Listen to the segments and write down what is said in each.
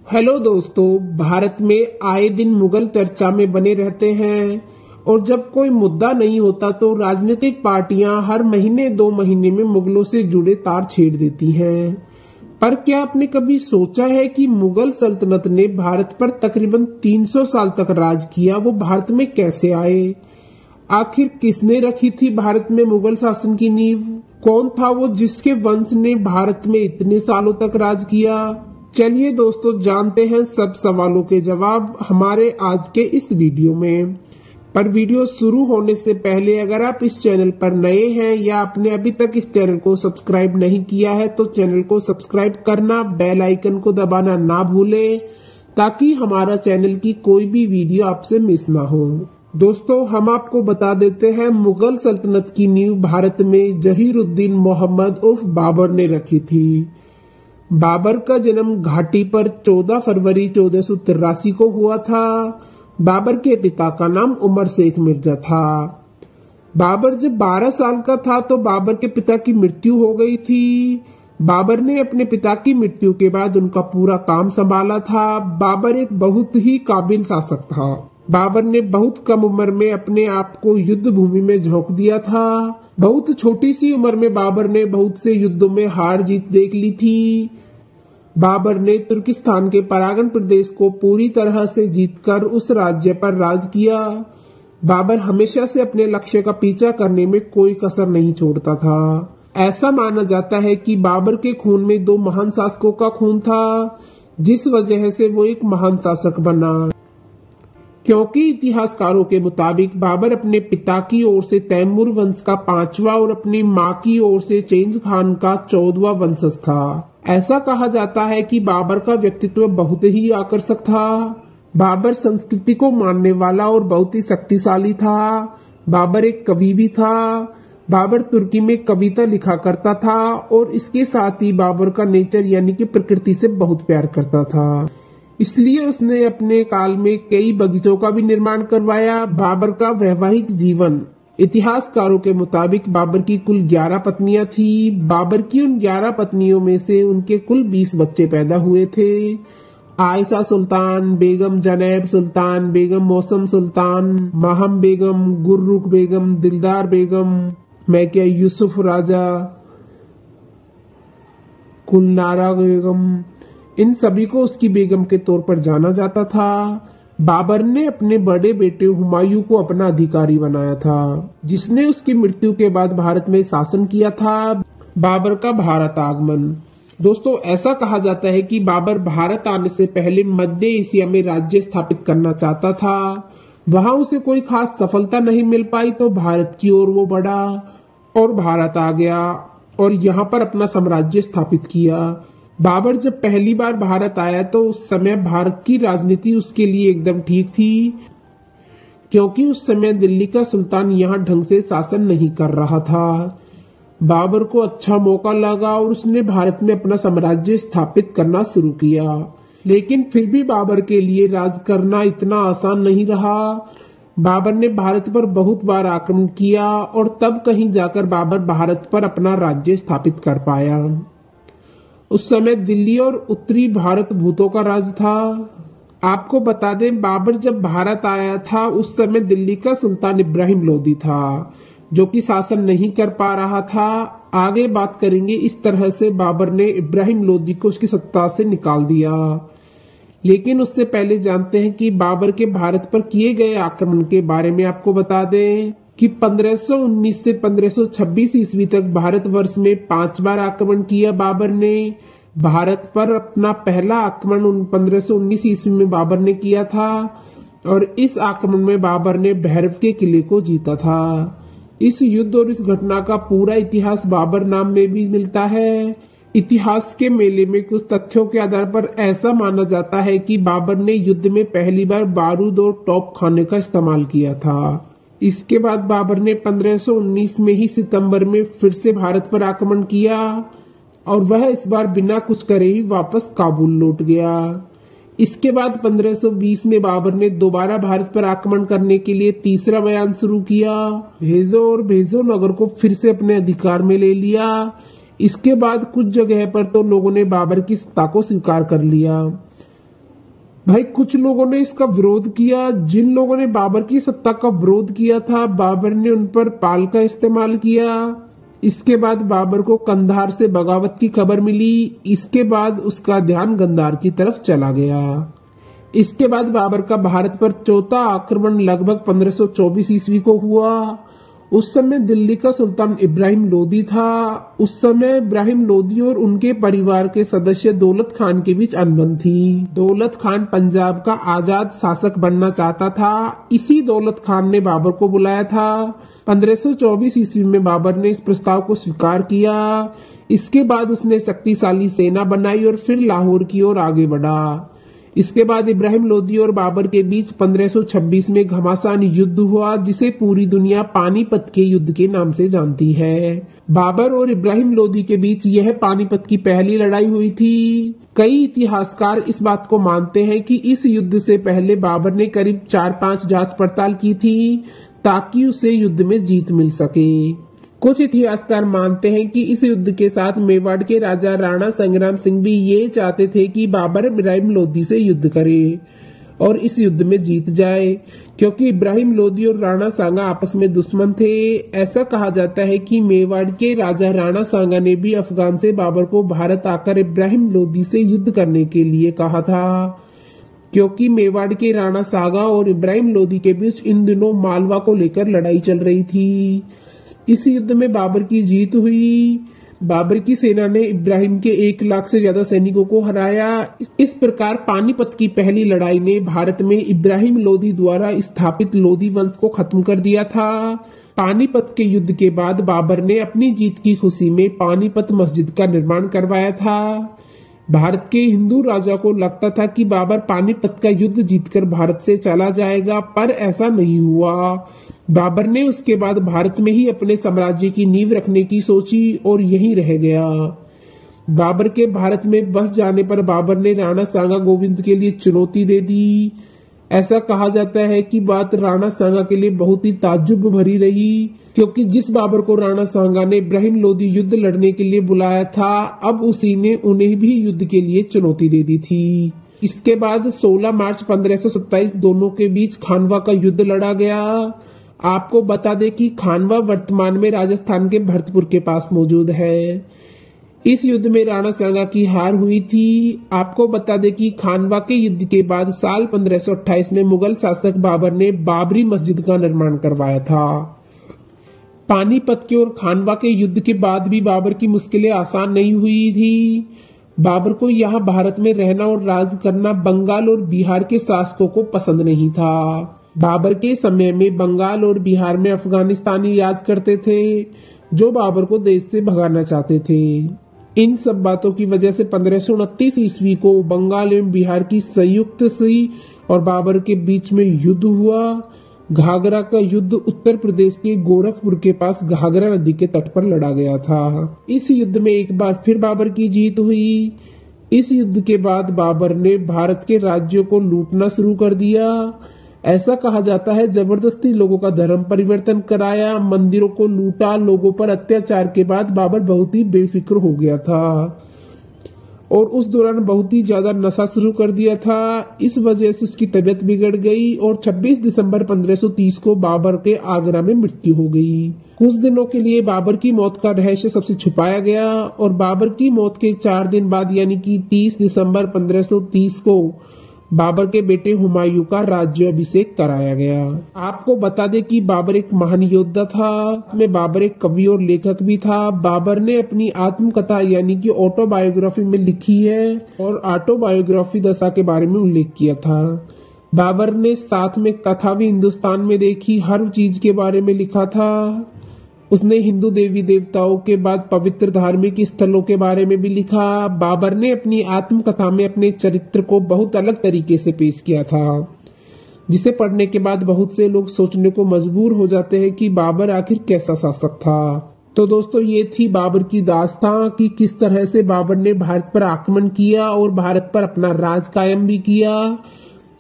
Hello दोस्तों, भारत में आए दिन मुगल चर्चा में बने रहते हैं और जब कोई मुद्दा नहीं होता तो राजनीतिक पार्टियां हर महीने 2 महीने में मुगलों से जुड़े तार छेड़ देती हैं। पर क्या आपने कभी सोचा है कि मुगल सल्तनत ने भारत पर तकरीबन 300 साल तक राज किया? वो भारत में कैसे आए? आखिर किसने रखी थी भारत में मुगल शासन की नींव? कौन था वो जिसके वंश ने भारत में इतने सालों तक राज किया? चलिए दोस्तों, जानते हैं सब सवालों के जवाब हमारे आज के इस वीडियो में। पर वीडियो शुरू होने से पहले अगर आप इस चैनल पर नए हैं या आपने अभी तक इस चैनल को सब्सक्राइब नहीं किया है तो चैनल को सब्सक्राइब करना, बेल आइकन को दबाना ना भूलें ताकि हमारा चैनल की कोई भी वीडियो आपसे मिस ना हो। दोस्तों, हम आपको बता देते हैं मुगल सल्तनत की नींव भारत में जहीरुद्दीन मोहम्मद उर्फ बाबर ने रखी थी। बाबर का जन्म घाटी पर 14 फरवरी 1483 को हुआ था। बाबर के पिता का नाम उमर शेख मिर्जा था। बाबर जब 12 साल का था तो बाबर के पिता की मृत्यु हो गई थी। बाबर ने अपने पिता की मृत्यु के बाद उनका पूरा काम संभाला था। बाबर एक बहुत ही काबिल शासक था। बाबर ने बहुत कम उम्र में अपने आप को युद्ध भूमि में झोंक दिया था। बहुत छोटी सी उम्र में बाबर ने बहुत से युद्धों में हार जीत देख ली थी। बाबर ने तुर्किस्तान के परागन प्रदेश को पूरी तरह से जीतकर उस राज्य पर राज किया। बाबर हमेशा से अपने लक्ष्य का पीछा करने में कोई कसर नहीं छोड़ता था। ऐसा माना जाता है कि बाबर के खून में 2 महान शासकों का खून था, जिस वजह से वो एक महान शासक बना। क्योंकि इतिहासकारों के मुताबिक बाबर अपने पिता की ओर से तैमूर वंश का 5वां और अपनी मां की ओर से चेंज खान का 14वां वंशज था। ऐसा कहा जाता है कि बाबर का व्यक्तित्व बहुत ही आकर्षक था। बाबर संस्कृति को मानने वाला और बहुत ही शक्तिशाली था। बाबर एक कवि भी था। बाबर तुर्की में कविता लिखा करता था और इसके साथ ही बाबर का नेचर यानी कि प्रकृति से बहुत प्यार करता था। इसलिए उसने अपने काल में कई बगीचों का भी निर्माण करवाया। बाबर का वैवाहिक जीवन, इतिहासकारों के मुताबिक बाबर की कुल 11 पत्नियां थी। बाबर की उन 11 पत्नियों में से उनके कुल 20 बच्चे पैदा हुए थे। आयशा सुल्तान बेगम, जनैब सुल्तान बेगम, मौसम सुल्तान, माहम बेगम, गुर्रुख बेगम, दिलदार बेगम, मैकिया यूसुफ राजा, कुलनारा बेगम, इन सभी को उसकी बेगम के तौर पर जाना जाता था। बाबर ने अपने बड़े बेटे हुमायूं को अपना अधिकारी बनाया था, जिसने उसकी मृत्यु के बाद भारत में शासन किया था। बाबर का भारत आगमन। दोस्तों, ऐसा कहा जाता है कि बाबर भारत आने से पहले मध्य एशिया में राज्य स्थापित करना चाहता था। वहां उसे कोई खास सफलता नहीं मिल पाई तो भारत की ओर वो बढ़ा और भारत आ गया और यहाँ पर अपना साम्राज्य स्थापित किया। बाबर जब पहली बार भारत आया तो उस समय भारत की राजनीति उसके लिए एकदम ठीक थी, क्योंकि उस समय दिल्ली का सुल्तान यहाँ ढंग से शासन नहीं कर रहा था। बाबर को अच्छा मौका लगा और उसने भारत में अपना साम्राज्य स्थापित करना शुरू किया। लेकिन फिर भी बाबर के लिए राज करना इतना आसान नहीं रहा। बाबर ने भारत पर बहुत बार आक्रमण किया और तब कहीं जाकर बाबर भारत पर अपना राज्य स्थापित कर पाया। उस समय दिल्ली और उत्तरी भारत भूतों का राज था। आपको बता दें, बाबर जब भारत आया था उस समय दिल्ली का सुल्तान इब्राहिम लोदी था, जो कि शासन नहीं कर पा रहा था। आगे बात करेंगे। इस तरह से बाबर ने इब्राहिम लोदी को उसकी सत्ता से निकाल दिया। लेकिन उससे पहले जानते हैं कि बाबर के भारत पर किए गए आक्रमण के बारे में। आपको बता दें कि 1519 से 1526 ईस्वी तक भारतवर्ष में 5 बार आक्रमण किया बाबर ने। भारत पर अपना पहला आक्रमण 1519 ईस्वी में बाबर ने किया था और इस आक्रमण में बाबर ने भैरव के किले को जीता था। इस युद्ध और इस घटना का पूरा इतिहास बाबर नाम में भी मिलता है। इतिहास के मेले में कुछ तथ्यों के आधार पर ऐसा माना जाता है कि बाबर ने युद्ध में पहली बार बारूद और टॉप खाने का इस्तेमाल किया था। इसके बाद बाबर ने 1519 में ही सितंबर में फिर से भारत पर आक्रमण किया और वह इस बार बिना कुछ करे ही वापस काबुल लौट गया। इसके बाद 1520 में बाबर ने दोबारा भारत पर आक्रमण करने के लिए तीसरा बयान शुरू किया। भेजो नगर को फिर से अपने अधिकार में ले लिया। इसके बाद कुछ जगह पर तो लोगों ने बाबर की सत्ता को स्वीकार कर लिया। भाई कुछ लोगों ने इसका विरोध किया। जिन लोगों ने बाबर की सत्ता का विरोध किया था, बाबर ने उन पर पाल का इस्तेमाल किया। इसके बाद बाबर को कंधार से बगावत की खबर मिली। इसके बाद उसका ध्यान गंदार की तरफ चला गया। इसके बाद बाबर का भारत पर चौथा आक्रमण लगभग 1524 ईस्वी को हुआ। उस समय दिल्ली का सुल्तान इब्राहिम लोदी था। उस समय इब्राहिम लोदी और उनके परिवार के सदस्य दौलत खान के बीच अनबन थी। दौलत खान पंजाब का आजाद शासक बनना चाहता था। इसी दौलत खान ने बाबर को बुलाया था। 1524 ईस्वी में बाबर ने इस प्रस्ताव को स्वीकार किया। इसके बाद उसने शक्तिशाली सेना बनाई और फिर लाहौर की ओर आगे बढ़ा। इसके बाद इब्राहिम लोदी और बाबर के बीच 1526 में घमासान युद्ध हुआ, जिसे पूरी दुनिया पानीपत के युद्ध के नाम से जानती है। बाबर और इब्राहिम लोदी के बीच यह पानीपत की पहली लड़ाई हुई थी। कई इतिहासकार इस बात को मानते हैं कि इस युद्ध से पहले बाबर ने करीब 4-5 जांच पड़ताल की थी ताकि उसे युद्ध में जीत मिल सके। कुछ इतिहासकार मानते हैं कि इस युद्ध के साथ मेवाड़ के राजा राणा संग्राम सिंह भी ये चाहते थे कि बाबर इब्राहिम लोदी से युद्ध करे और इस युद्ध में जीत जाए, क्योंकि इब्राहिम लोदी और राणा सांगा आपस में दुश्मन थे। ऐसा कहा जाता है कि मेवाड़ के राजा राणा सांगा ने भी अफगान से बाबर को भारत आकर इब्राहिम लोदी से युद्ध करने के लिए कहा था, क्योंकि मेवाड़ के राणा सांगा और इब्राहिम लोदी के बीच इन दिनों मालवा को लेकर लड़ाई चल रही थी। इस युद्ध में बाबर की जीत हुई। बाबर की सेना ने इब्राहिम के 1 लाख से ज्यादा सैनिकों को हराया। इस प्रकार पानीपत की पहली लड़ाई ने भारत में इब्राहिम लोदी द्वारा स्थापित लोदी वंश को खत्म कर दिया था। पानीपत के युद्ध के बाद बाबर ने अपनी जीत की खुशी में पानीपत मस्जिद का निर्माण करवाया था। भारत के हिंदू राजा को लगता था कि बाबर पानीपत का युद्ध जीतकर भारत से चला जाएगा, पर ऐसा नहीं हुआ। बाबर ने उसके बाद भारत में ही अपने साम्राज्य की नींव रखने की सोची और यहीं रह गया। बाबर के भारत में बस जाने पर बाबर ने राणा सांगा गोविंद के लिए चुनौती दे दी। ऐसा कहा जाता है कि बात राणा सांगा के लिए बहुत ही ताज्जुब भरी रही, क्योंकि जिस बाबर को राणा सांगा ने इब्राहिम लोदी युद्ध लड़ने के लिए बुलाया था, अब उसी ने उन्हें भी युद्ध के लिए चुनौती दे दी थी। इसके बाद 16 मार्च 1527 दोनों के बीच खानवा का युद्ध लड़ा गया। आपको बता दें कि खानवा वर्तमान में राजस्थान के भरतपुर के पास मौजूद है। इस युद्ध में राणा सांगा की हार हुई थी। आपको बता दें कि खानवा के युद्ध के बाद साल 1528 में मुगल शासक बाबर ने बाबरी मस्जिद का निर्माण करवाया था। पानीपत के और खानवा के युद्ध के बाद भी बाबर की मुश्किलें आसान नहीं हुई थी। बाबर को यहाँ भारत में रहना और राज करना बंगाल और बिहार के शासकों को पसंद नहीं था। बाबर के समय में बंगाल और बिहार में अफगानिस्तानी राज करते थे, जो बाबर को देश से भगाना चाहते थे। इन सब बातों की वजह से 1529 ईस्वी को बंगाल एवं बिहार की संयुक्त हुई और बाबर के बीच में युद्ध हुआ। घाघरा का युद्ध उत्तर प्रदेश के गोरखपुर के पास घाघरा नदी के तट पर लड़ा गया था। इस युद्ध में एक बार फिर बाबर की जीत हुई। इस युद्ध के बाद बाबर ने भारत के राज्यों को लूटना शुरू कर दिया। ऐसा कहा जाता है जबरदस्ती लोगों का धर्म परिवर्तन कराया, मंदिरों को लूटा। लोगों पर अत्याचार के बाद बाबर बहुत ही बेफिक्र हो गया था और उस दौरान बहुत ही ज्यादा नशा शुरू कर दिया था। इस वजह से उसकी तबीयत बिगड़ गई और 26 दिसंबर 1530 को बाबर के आगरा में मृत्यु हो गई। कुछ दिनों के लिए बाबर की मौत का रहस्य सबसे छुपाया गया और बाबर की मौत के 4 दिन बाद यानी कि 30 दिसंबर 1530 को बाबर के बेटे हुमायूं का राज्याभिषेक कराया गया। आपको बता दें कि बाबर एक महान योद्धा था। में बाबर एक कवि और लेखक भी था। बाबर ने अपनी आत्मकथा यानी कि ऑटोबायोग्राफी में लिखी है और ऑटोबायोग्राफी दशा के बारे में उल्लेख किया था। बाबर ने साथ में कथा भी हिंदुस्तान में देखी, हर चीज के बारे में लिखा था। उसने हिंदू देवी देवताओं के बाद पवित्र धार्मिक स्थलों के बारे में भी लिखा। बाबर ने अपनी आत्मकथा में अपने चरित्र को बहुत अलग तरीके से पेश किया था, जिसे पढ़ने के बाद बहुत से लोग सोचने को मजबूर हो जाते हैं कि बाबर आखिर कैसा शासक था। तो दोस्तों, ये थी बाबर की दास्तां कि किस तरह से बाबर ने भारत पर आक्रमण किया और भारत पर अपना राज कायम भी किया।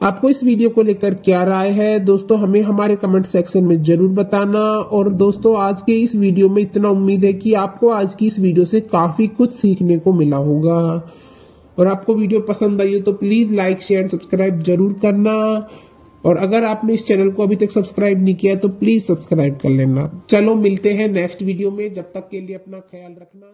आपको इस वीडियो को लेकर क्या राय है दोस्तों, हमें हमारे कमेंट सेक्शन में जरूर बताना। और दोस्तों, आज के इस वीडियो में इतना उम्मीद है कि आपको आज की इस वीडियो से काफी कुछ सीखने को मिला होगा। और आपको वीडियो पसंद आई हो तो प्लीज लाइक शेयर सब्सक्राइब जरूर करना। और अगर आपने इस चैनल को अभी तक सब्सक्राइब नहीं किया तो प्लीज सब्सक्राइब कर लेना। चलो मिलते हैं नेक्स्ट वीडियो में, जब तक के लिए अपना ख्याल रखना।